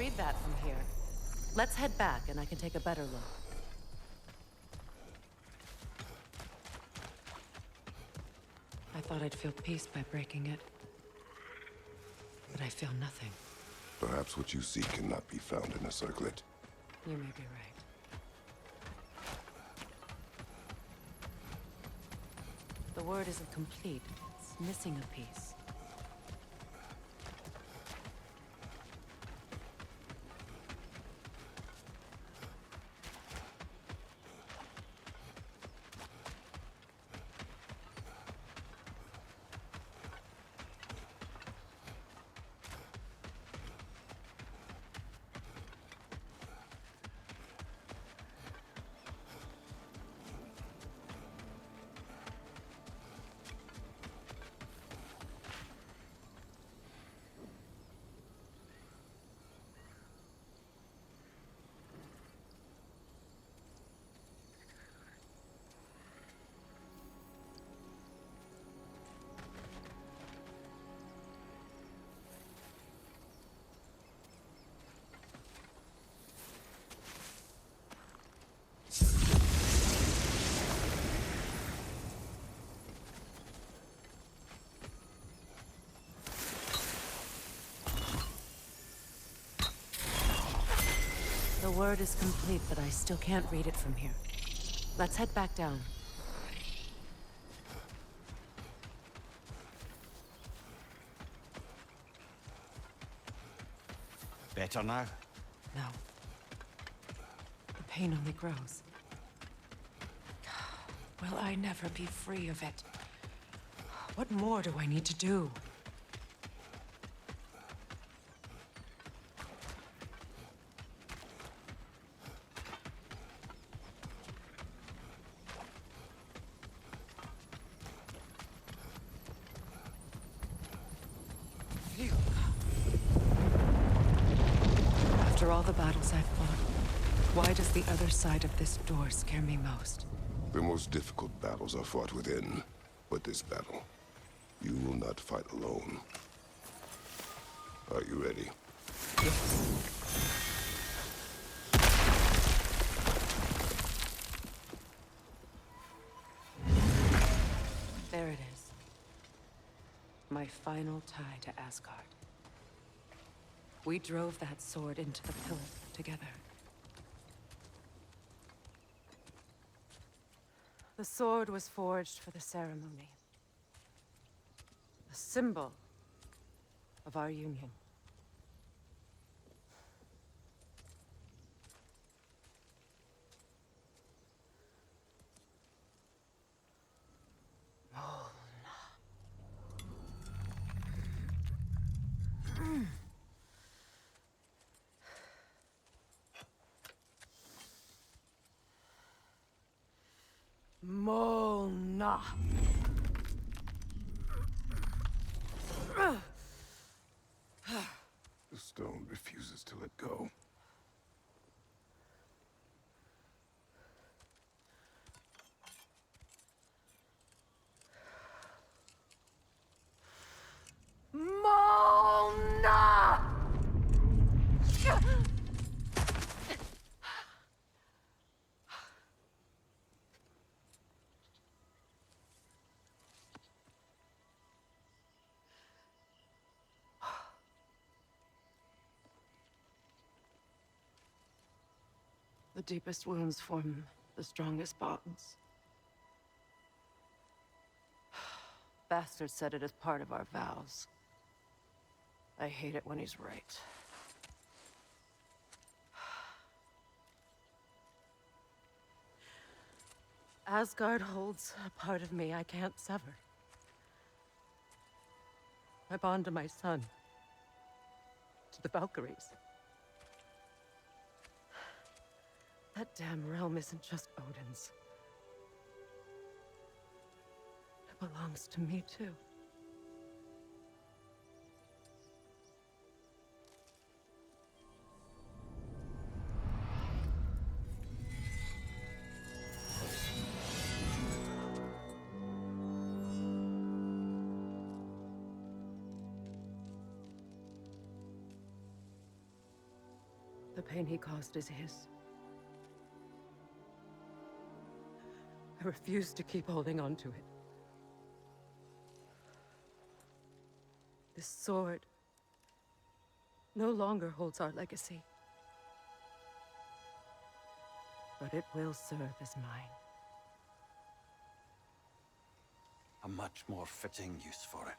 read that from here. Let's head back and I can take a better look. I thought I'd feel peace by breaking it. But I feel nothing. Perhaps what you seek cannot be found in a circlet. You may be right. The word isn't complete. It's missing a piece. The word is complete, but I still can't read it from here. Let's head back down. Better now? No. The pain only grows. Will I never be free of it? What more do I need to do? After all the battles I've fought, why does the other side of this door scare me most? The most difficult battles are fought within. But this battle, you will not fight alone. Are you ready? Yes. There it is. My final tie to Asgard. We drove that sword into the pillar together. The sword was forged for the ceremony. A symbol of our union. Molna. The stone refuses to let go. Molna! The deepest wounds form the strongest bonds. Bastard said it as part of our vows. I hate it when he's right. Asgard holds a part of me I can't sever. I bond to my son. To the Valkyries. That damn realm isn't just Odin's. It belongs to me, too. pain he caused is his. I refuse to keep holding on to it. This sword no longer holds our legacy. But it will serve as mine. A much more fitting use for it.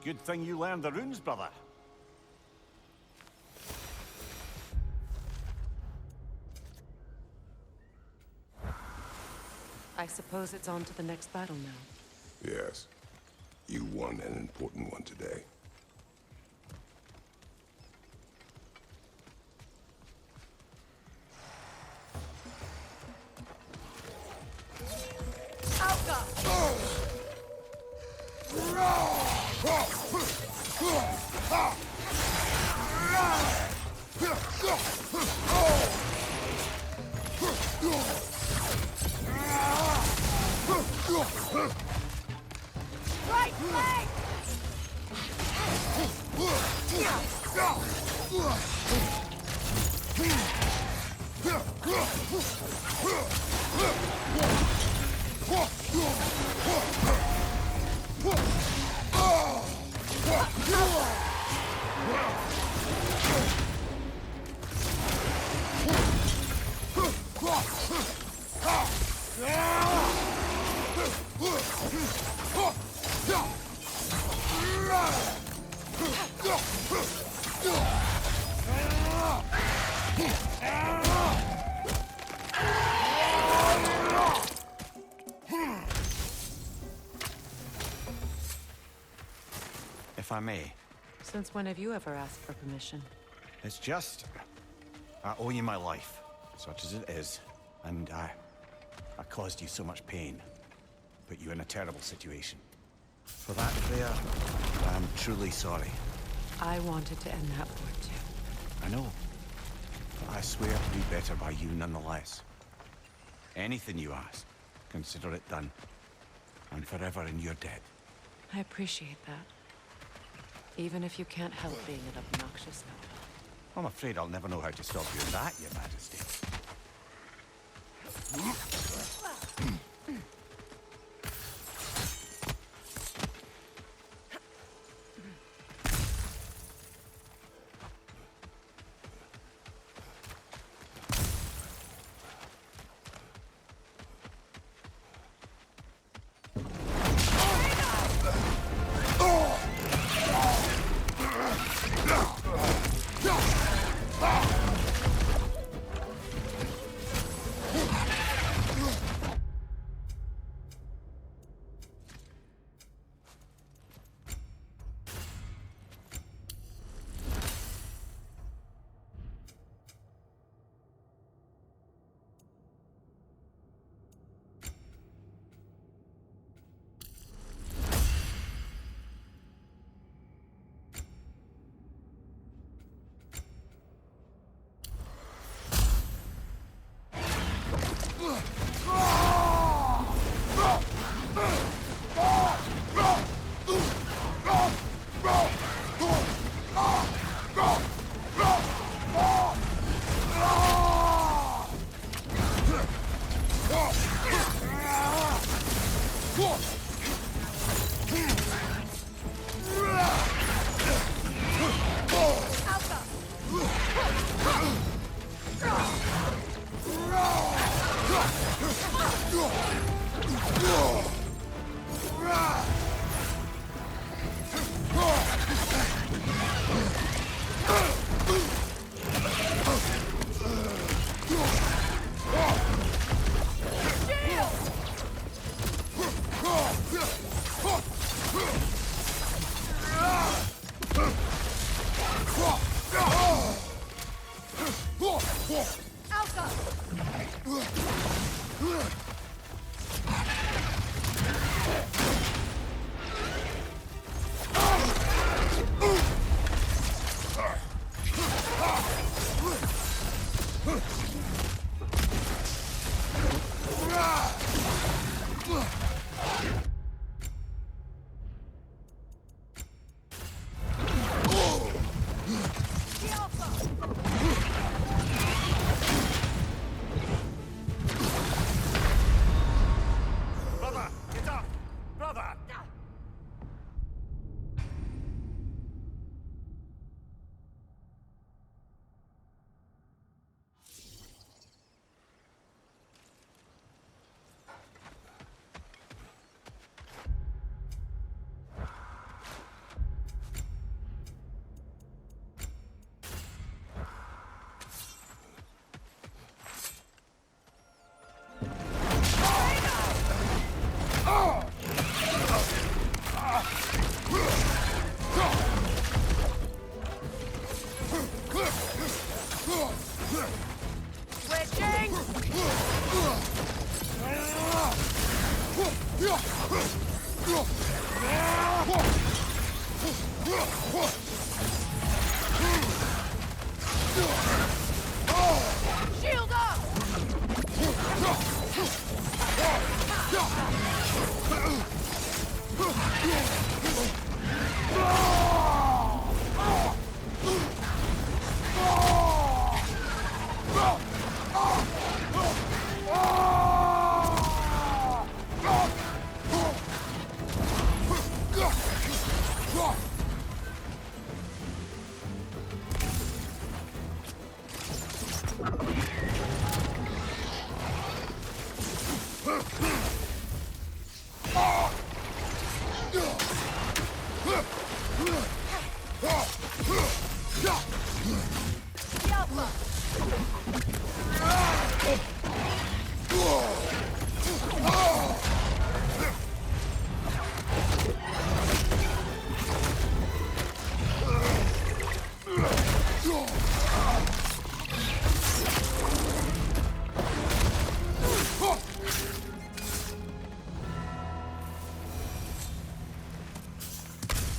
Good thing you learned the runes, brother. I suppose it's on to the next battle now. Yes. You won an important one today. Right leg! If I may. Since when have you ever asked for permission? It's just... I owe you my life, such as it is. And I caused you so much pain. Put you in a terrible situation. For that, Freya, I'm truly sorry. I wanted to end that war too. I know. But I swear to be better by you nonetheless. Anything you ask, consider it done. I'm forever in your debt. I appreciate that. Even if you can't help being an obnoxious fellow. I'm afraid I'll never know how to stop you in that, Your Majesty. Brother, get up! Brother! Shield up!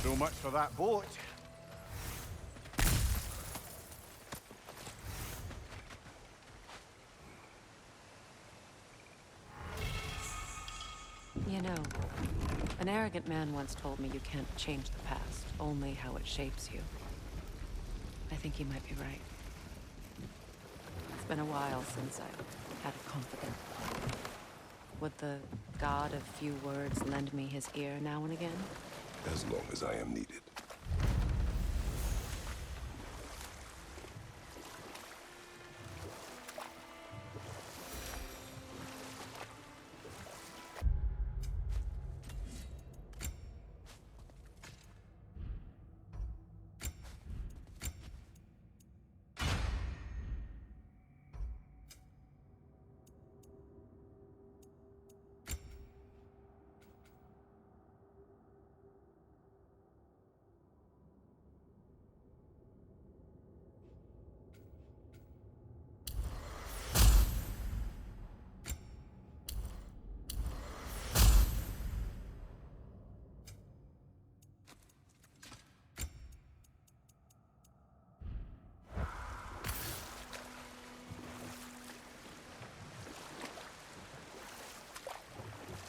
So much for that boat. You know, an arrogant man once told me you can't change the past, only how it shapes you. I think he might be right. It's been a while since I've had a confidant. Would the god of few words lend me his ear now and again? As long as I am needed.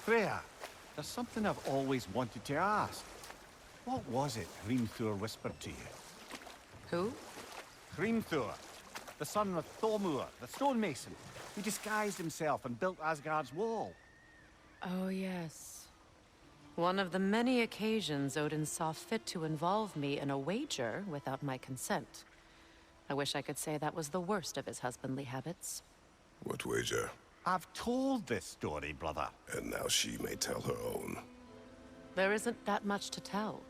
Freya, there's something I've always wanted to ask. What was it Hrimthur whispered to you? Who? Hrimthur, the son of Thormur, the stonemason, who disguised himself and built Asgard's wall. Oh, yes. One of the many occasions Odin saw fit to involve me in a wager without my consent. I wish I could say that was the worst of his husbandly habits. What wager? I've told this story, brother. And now she may tell her own. There isn't that much to tell.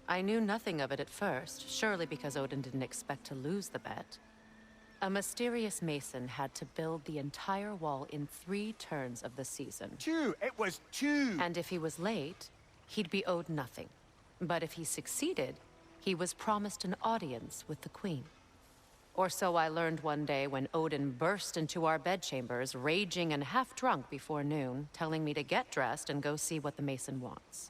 I knew nothing of it at first, surely because Odin didn't expect to lose the bet. A mysterious mason had to build the entire wall in 3 turns of the season. 2! It was 2! And if he was late, he'd be owed nothing. But if he succeeded, he was promised an audience with the queen. Or so I learned one day when Odin burst into our bedchambers, raging and half-drunk before noon, telling me to get dressed and go see what the mason wants.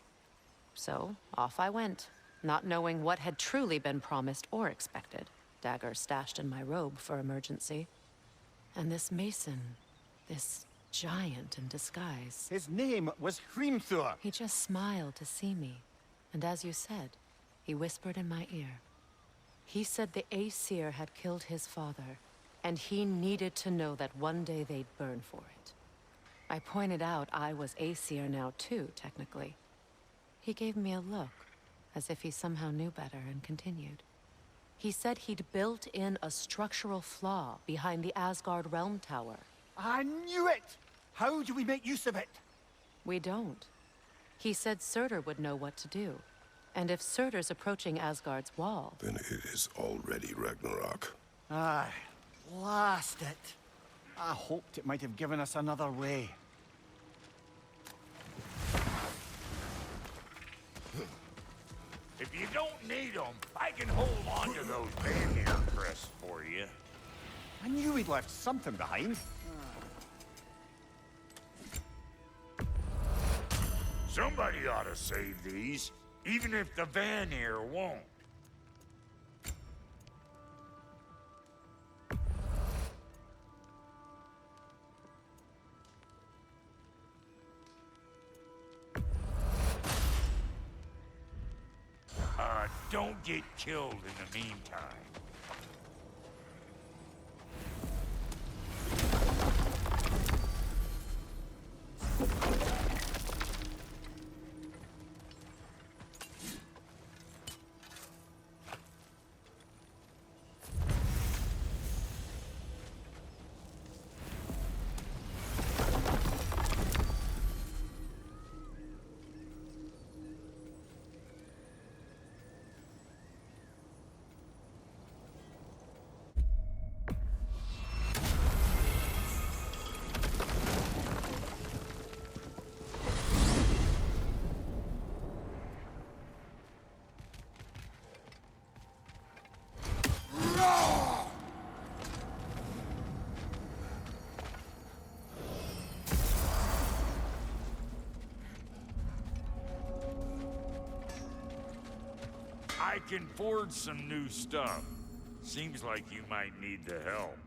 So, off I went, not knowing what had truly been promised or expected. Dagger stashed in my robe for emergency. And this mason, this giant in disguise. His name was Hrimthur. He just smiled to see me. And as you said, he whispered in my ear. He said the Aesir had killed his father, and he needed to know that one day they'd burn for it. I pointed out I was Aesir now too, technically. He gave me a look, as if he somehow knew better, and continued. He said he'd built in a structural flaw behind the Asgard Realm Tower. I knew it! How do we make use of it? We don't. He said Surtur would know what to do. And if Surtur's approaching Asgard's wall... Then it is already Ragnarok. Aye, blast it. I hoped it might have given us another way. If you don't need them, I can hold on to those Vanir crests for you. I knew we'd left something behind. Somebody ought to save these, even if the Vanir won't. Don't get killed in the meantime. I can forge some new stuff. Seems like you might need the help.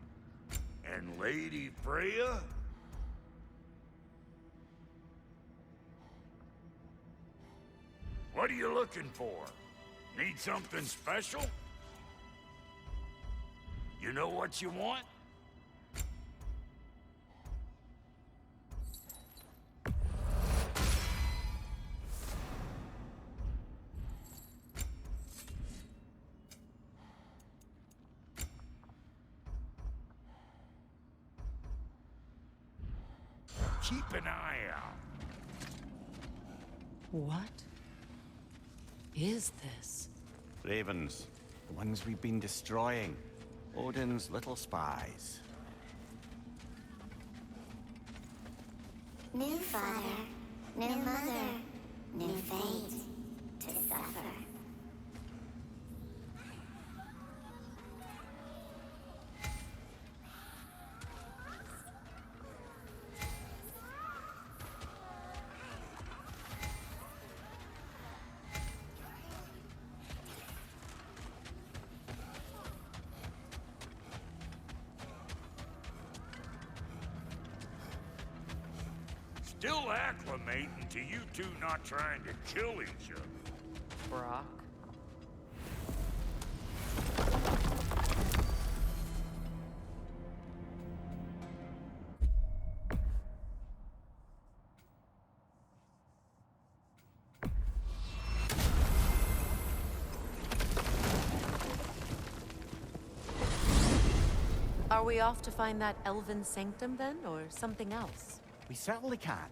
And Lady Freya? What are you looking for? Need something special? You know what you want? Keep an eye out. What is this? Ravens, the ones we've been destroying. Odin's little spies. New father, new mother, new fate to suffer. Still acclimating to you two not trying to kill each other. Brock? Are we off to find that elven sanctum then, or something else? We certainly can.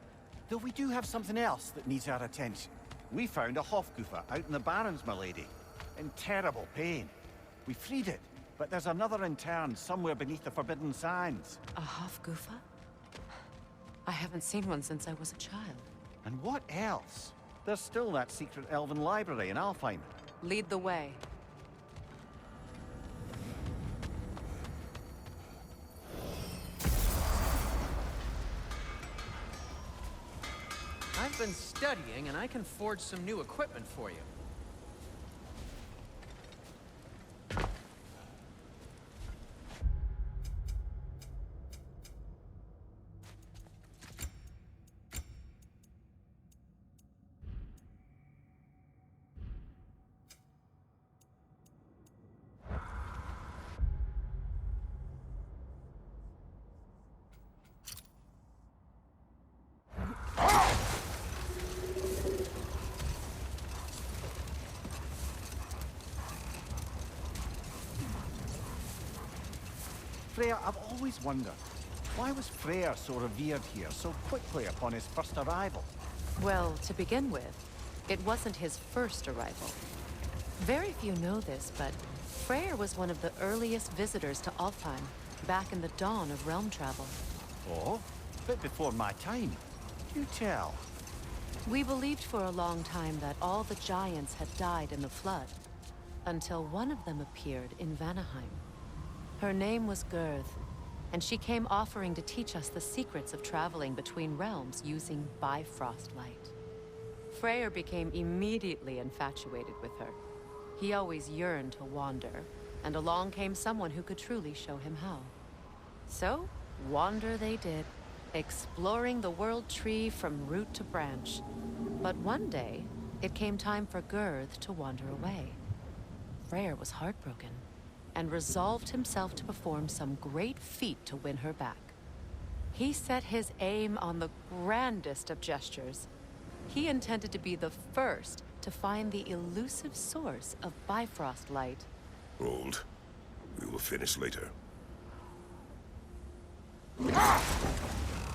Though we do have something else that needs our attention. We found a Hofgufa out in the Barrens, my lady. In terrible pain. We freed it, but there's another interned somewhere beneath the Forbidden Sands. A Hofgufa? I haven't seen one since I was a child. And what else? There's still that secret elven library in Alfheim. Lead the way. I've been studying, and I can forge some new equipment for you. Freya, I've always wondered, why was Freyr so revered here so quickly upon his first arrival? Well, to begin with, it wasn't his first arrival. Very few know this, but Freyr was one of the earliest visitors to Alfheim, back in the dawn of realm travel. Oh? Bit before my time. You tell. We believed for a long time that all the giants had died in the flood, until one of them appeared in Vanaheim. Her name was Girth, and she came offering to teach us the secrets of traveling between realms using Bifrost light. Freyr became immediately infatuated with her. He always yearned to wander, and along came someone who could truly show him how. So, wander they did, exploring the World Tree from root to branch. But one day, it came time for Girth to wander away. Freyr was heartbroken, and resolved himself to perform some great feat to win her back. He set his aim on the grandest of gestures. He intended to be the first to find the elusive source of Bifrost light. Hold. We will finish later.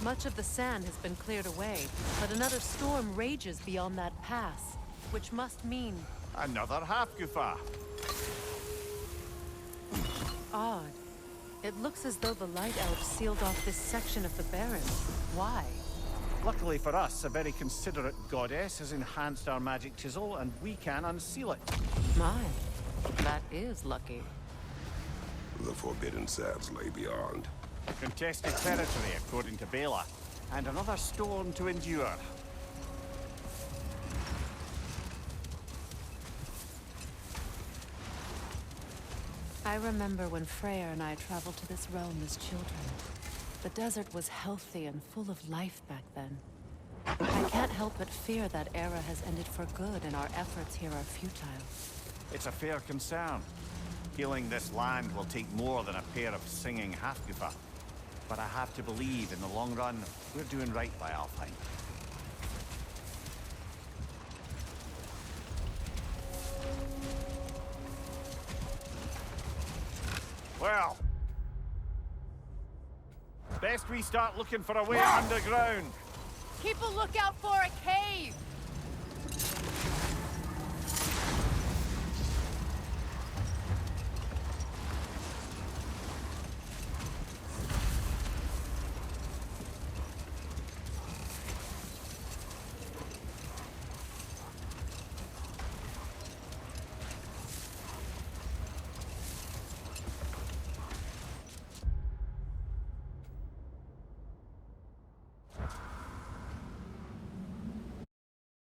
Much of the sand has been cleared away, but another storm rages beyond that pass, which must mean Another Hofgufa. odd. It looks as though the Light Elves sealed off this section of the Barrens. Why? Luckily for us, a very considerate goddess has enhanced our magic chisel, and we can unseal it. My, that is lucky. The Forbidden Sands lay beyond. Contested territory, according to Bela, and another storm to endure. I remember when Freyr and I traveled to this realm as children. The desert was healthy and full of life back then. I can't help but fear that era has ended for good and our efforts here are futile. It's a fair concern. Healing this land will take more than a pair of singing Hofgufa. But I have to believe, in the long run, we're doing right by Alfheim. Well, best we start looking for a way underground. Keep a lookout for a cave!